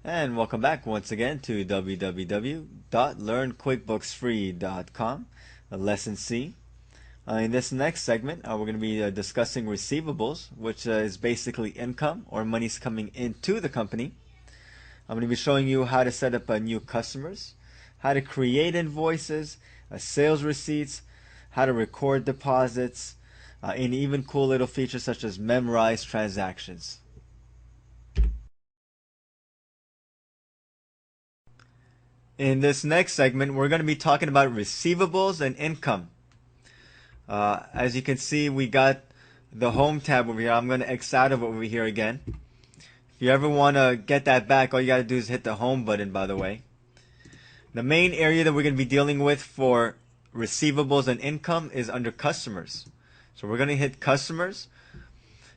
And welcome back once again to www.learnquickbooksfree.com, Lesson C. In this next segment, we're going to be discussing receivables, which is basically income or money's coming into the company. I'm going to be showing you how to set up new customers, how to create invoices, sales receipts, how to record deposits, and even cool little features such as memorize transactions. In this next segment, we're going to be talking about receivables and income. As you can see, we got the home tab over here. I'm going to X out of it over here again. If you ever want to get that back, all you got to do is hit the home button, by the way. The main area that we're going to be dealing with for receivables and income is under customers. So we're going to hit customers,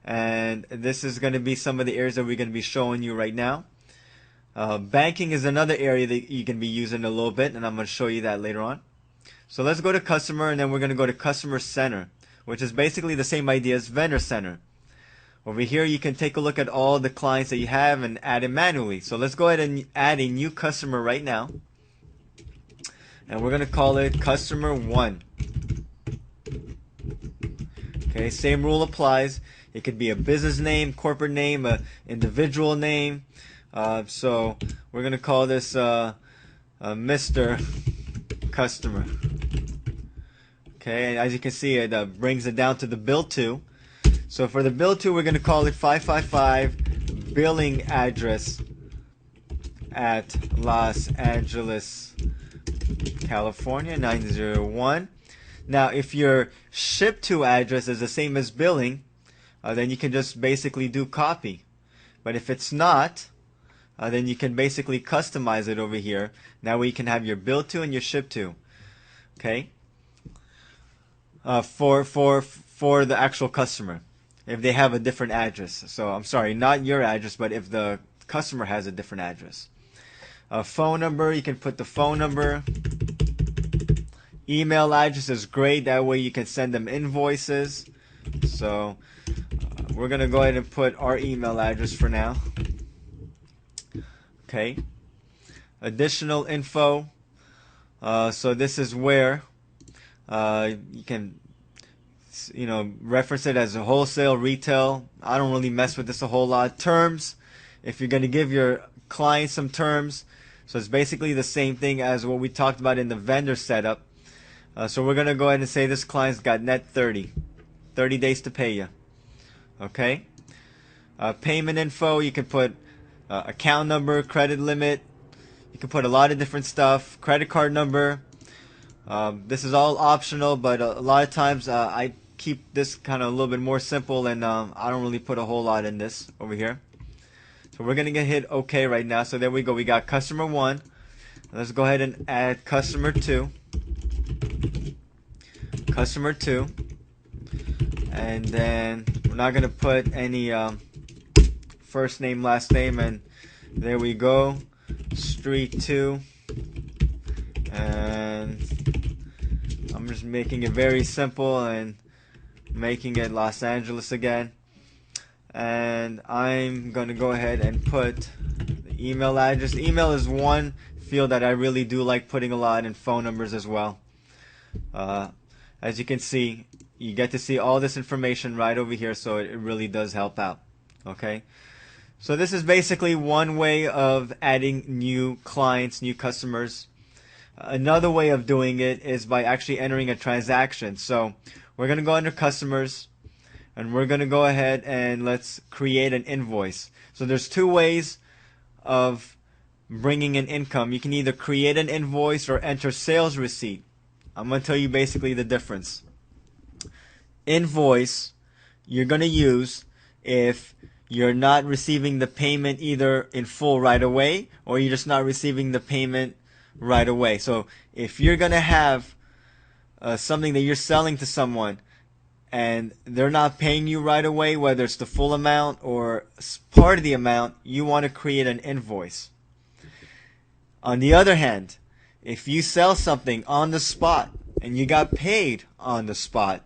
and this is going to be some of the areas that we're going to be showing you right now. Banking is another area that you can be using a little bit, and I'm going to show you that later on. So let's go to customer, and then we're going to go to customer center, which is basically the same idea as vendor center. Over here you can take a look at all the clients that you have and add it manually. So let's go ahead and add a new customer right now, and we're going to call it customer 1. Okay, same rule applies. It could be a business name, corporate name, a individual name. So we're going to call this Mr. Customer. Okay, and as you can see, it brings it down to the bill to. So for the bill to, we're going to call it 555 billing address at Los Angeles, California 901. Now, if your ship to address is the same as billing, then you can just basically do copy. But if it's not, then you can basically customize it over here. Now we can have your bill to and your ship to. Okay. For the actual customer, if they have a different address. So I'm sorry, not your address, but if the customer has a different address. Phone number, you can put the phone number. Email address is great. That way you can send them invoices. So we're gonna go ahead and put our email address for now. Okay. Additional info. So this is where you can, reference it as a wholesale, retail. I don't really mess with this a whole lot. Terms. If you're going to give your client some terms, so it's basically the same thing as what we talked about in the vendor setup. So we're going to go ahead and say this client's got net 30 days to pay you. Okay. Payment info. You can put account number, credit limit. You can put a lot of different stuff. Credit card number. This is all optional, but a lot of times I keep this kind of a little bit more simple, and I don't really put a whole lot in this over here. So we're gonna hit OK right now. So there we go. We got customer 1. Let's go ahead and add customer 2. Customer 2, and then we're not gonna put any first name, last name, and there we go. Street 2, and I'm just making it very simple and making it Los Angeles again. And I'm gonna go ahead and put the email address. Email is one field that I really do like putting a lot, and phone numbers as well. As you can see, you get to see all this information right over here, so it really does help out. Okay. So this is basically one way of adding new clients, new customers. Another way of doing it is by actually entering a transaction. So we're going to go under customers, and we're going to go ahead and let's create an invoice. So there's two ways of bringing in income. You can either create an invoice or enter sales receipt. I'm going to tell you basically the difference. Invoice you're going to use if you're not receiving the payment either in full right away, or you're just not receiving the payment right away. So if you're going to have something that you're selling to someone and they're not paying you right away, whether it's the full amount or part of the amount, you want to create an invoice. On the other hand, if you sell something on the spot and you got paid on the spot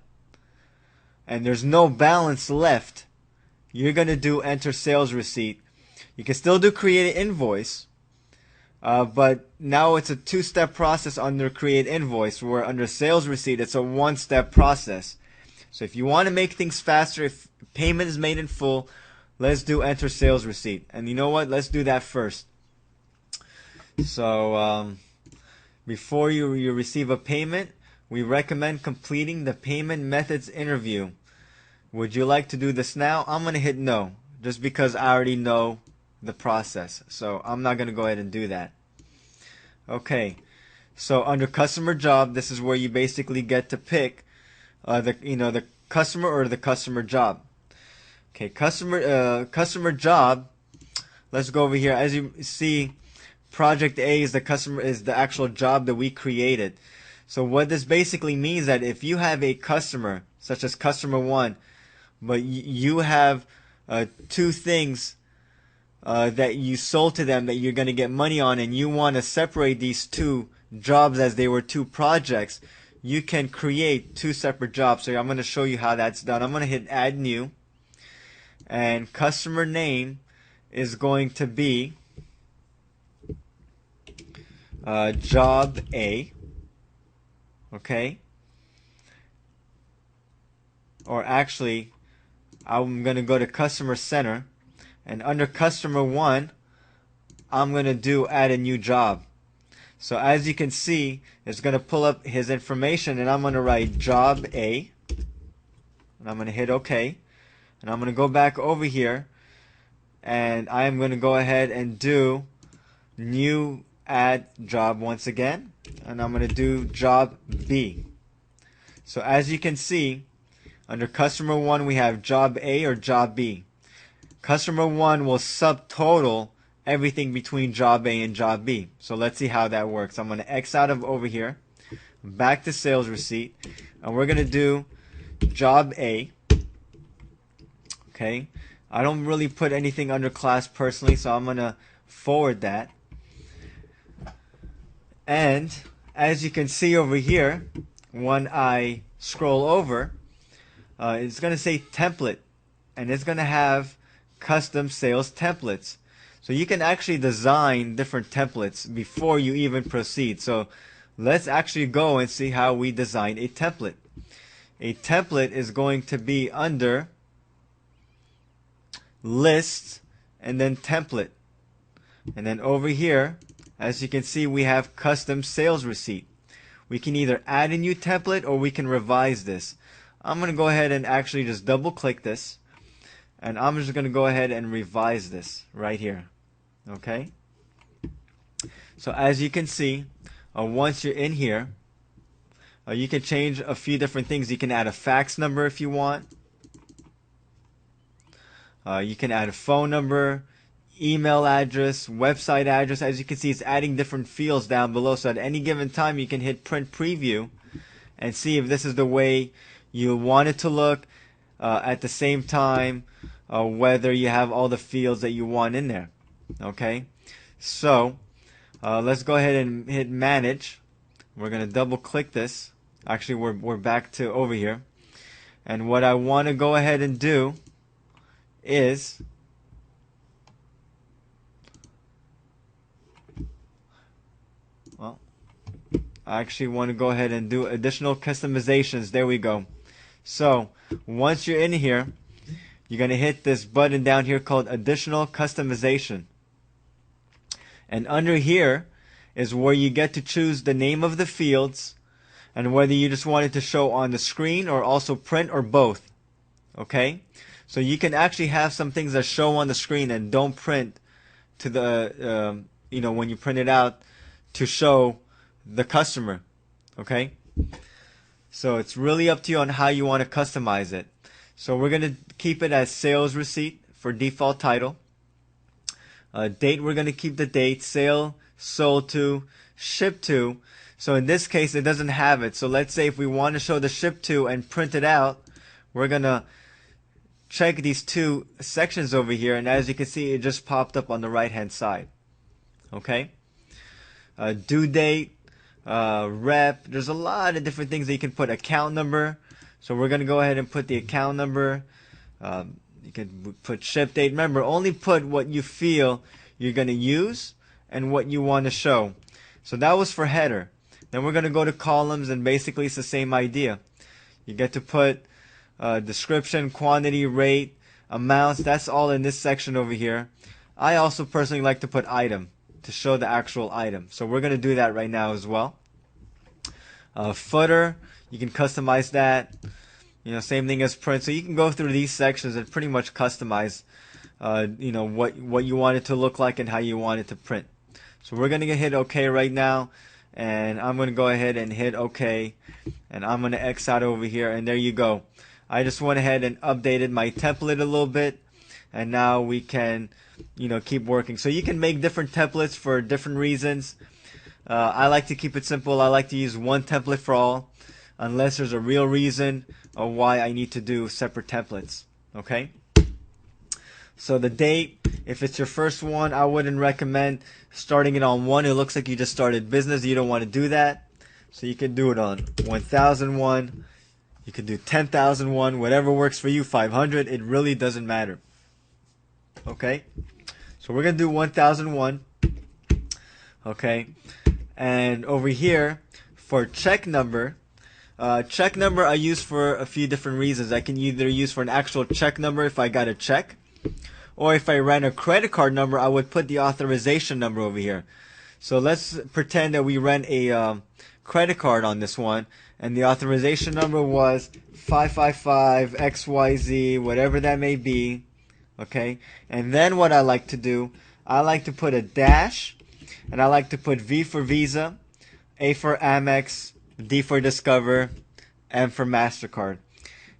and there's no balance left, you're going to do enter sales receipt You can still do create an invoice, but now it's a two-step process under create invoice, where under sales receipt it's a one-step process. So if you want to make things faster, if payment is made in full, let's do enter sales receipt. And you know what? Let's do that first. So before you receive a payment, we recommend completing the payment methods interview. Would you like to do this now? I'm going to hit no, just because I already know the process. So I'm not going to go ahead and do that. Okay. So under customer job, this is where you basically get to pick the customer or the customer job. Okay, customer job. Let's go over here. As you see, project A is the actual job that we created. So what this basically means that if you have a customer, such as customer 1, but you have two things that you sold to them that you're going to get money on, and you want to separate these two jobs as they were two projects, you can create two separate jobs. So I'm going to show you how that's done. I'm going to hit add new, and customer name is going to be job A. Okay, or actually I'm going to go to customer center, and under customer 1 I'm going to do add a new job. So as you can see, it's going to pull up his information, and I'm going to write job A, and I'm going to hit OK, and I'm going to go back over here, and I am going to go ahead and do new add job once again, and I'm going to do job B. So as you can see, under customer 1 we have job A or job B. Customer 1 will subtotal everything between job A and job B. So let's see how that works. I'm going to X out of over here, back to sales receipt, and we're going to do job A. Okay, I don't really put anything under class personally, so I'm going to forward that. And as you can see over here, when I scroll over, it's going to say template, and it's going to have custom sales templates. So you can actually design different templates before you even proceed. So let's actually go and see how we design a template. A template is going to be under list and then template. And then over here, as you can see, we have custom sales receipt. We can either add a new template or we can revise this. I'm going to go ahead and actually just double click this, and I'm just going to go ahead and revise this right here. Okay, so as you can see, once you're in here, you can change a few different things. You can add a fax number if you want. You can add a phone number, email address, website address. As you can see, it's adding different fields down below. So at any given time, you can hit print preview and see if this is the way you want it to look. At the same time, whether you have all the fields that you want in there. Okay, so let's go ahead and hit manage. We're going to double click this. Actually, we're back to over here, and what I want to go ahead and do is I actually want to go ahead and do additional customizations. There we go. So once you're in here, you're going to hit this button down here called additional customization. And under here is where you get to choose the name of the fields and whether you just want it to show on the screen or also print or both. Okay? So you can actually have some things that show on the screen and don't print to the, when you print it out to show the customer. Okay? So it's really up to you on how you want to customize it. So we're going to keep it as sales receipt for default title. Date, we're going to keep the date. Sale, sold to, shipped to. So in this case, it doesn't have it. So let's say if we want to show the shipped to and print it out, we're going to check these two sections over here. And as you can see, it just popped up on the right hand side. Okay? Due date, rep. There's a lot of different things that you can put. Account number. So we're going to go ahead and put the account number. You can put ship date. Remember, only put what you feel you're going to use and what you want to show. So that was for header. Then we're going to go to columns, and basically it's the same idea. You get to put description, quantity, rate, amounts. That's all in this section over here. I also personally like to put item to show the actual item. So we're going to do that right now as well. Footer, you can customize that. Same thing as print. So you can go through these sections and pretty much customize, what you want it to look like and how you want it to print. So we're going to hit OK right now, and I'm going to go ahead and hit OK, and I'm going to X out over here, and there you go. I just went ahead and updated my template a little bit, and now we can, keep working. So you can make different templates for different reasons. I like to keep it simple. I like to use one template for all, unless there's a real reason of why I need to do separate templates. Okay? So the date, if it's your first one, I wouldn't recommend starting it on 1. It looks like you just started business. You don't want to do that. So you can do it on 1001. You can do 10,001, whatever works for you, 500. It really doesn't matter. Okay? So we're going to do 1001. Okay? And over here, for check number I use for a few different reasons. I can either use for an actual check number if I got a check, or if I ran a credit card number, I would put the authorization number over here. So let's pretend that we ran a credit card on this one, and the authorization number was 555XYZ, whatever that may be. Okay? And then what I like to do, I like to put a dash, and I like to put V for Visa, A for Amex, D for Discover, M for MasterCard.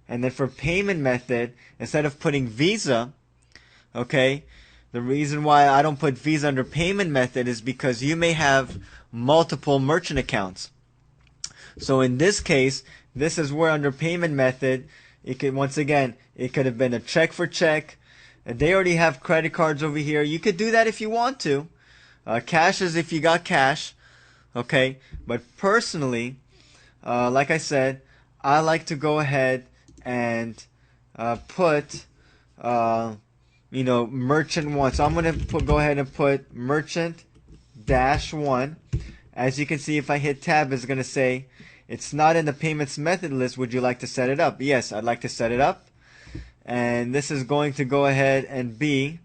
And then for payment method, instead of putting Visa, okay, the reason why I don't put Visa under payment method is because you may have multiple merchant accounts. So in this case, this is where under payment method, it could, once again, it could have been a check for check. They already have credit cards over here. You could do that if you want to. Cash is if you got cash. Okay, but personally, like I said, I like to go ahead and put, merchant 1. So I'm going to go ahead and put merchant -1. As you can see, if I hit tab, it's going to say, it's not in the payments method list. Would you like to set it up? Yes, I'd like to set it up. And this is going to go ahead and be,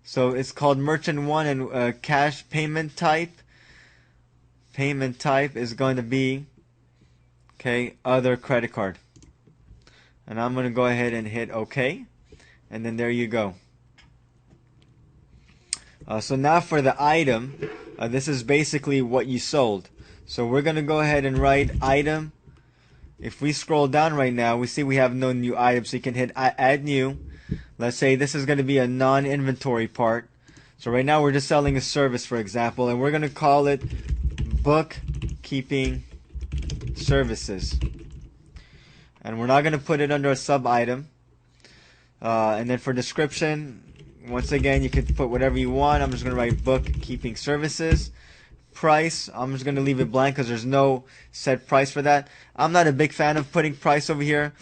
so it's called merchant 1, and cash payment type. Payment type is going to be, okay, other credit card. And I'm going to go ahead and hit OK. And then there you go. So now for the item, this is basically what you sold. So we're going to go ahead and write item. If we scroll down right now, we see we have no new items. So you can hit add new. Let's say this is going to be a non-inventory part. So right now we're just selling a service, for example, and we're going to call it bookkeeping services. And we're not going to put it under a sub item. And then for description, once again, you can put whatever you want. I'm just going to write bookkeeping services. Price, I'm just going to leave it blank because there's no set price for that. I'm not a big fan of putting price over here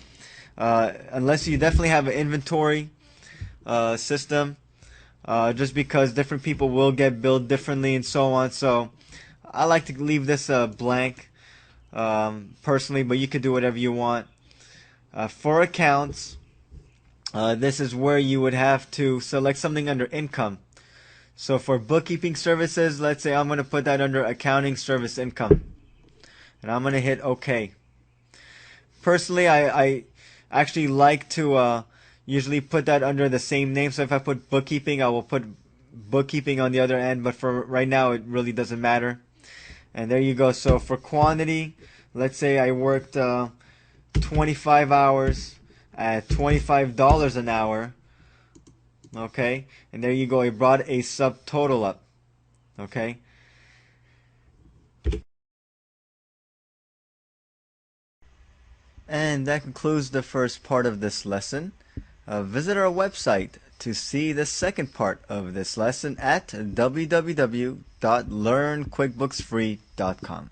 unless you definitely have an inventory system, just because different people will get billed differently and so on. So I like to leave this blank personally, but you could do whatever you want. For accounts, this is where you would have to select something under income. So for bookkeeping services, let's say I'm going to put that under accounting service income. And I'm going to hit OK. Personally, I actually like to usually put that under the same name. So if I put bookkeeping, I will put bookkeeping on the other end. But for right now, it really doesn't matter. And there you go. So for quantity, let's say I worked 25 hours at $25 an hour. Okay, and there you go. I brought a subtotal up. Okay. And that concludes the first part of this lesson. Visit our website to see the second part of this lesson at www.learnquickbooksfree.com.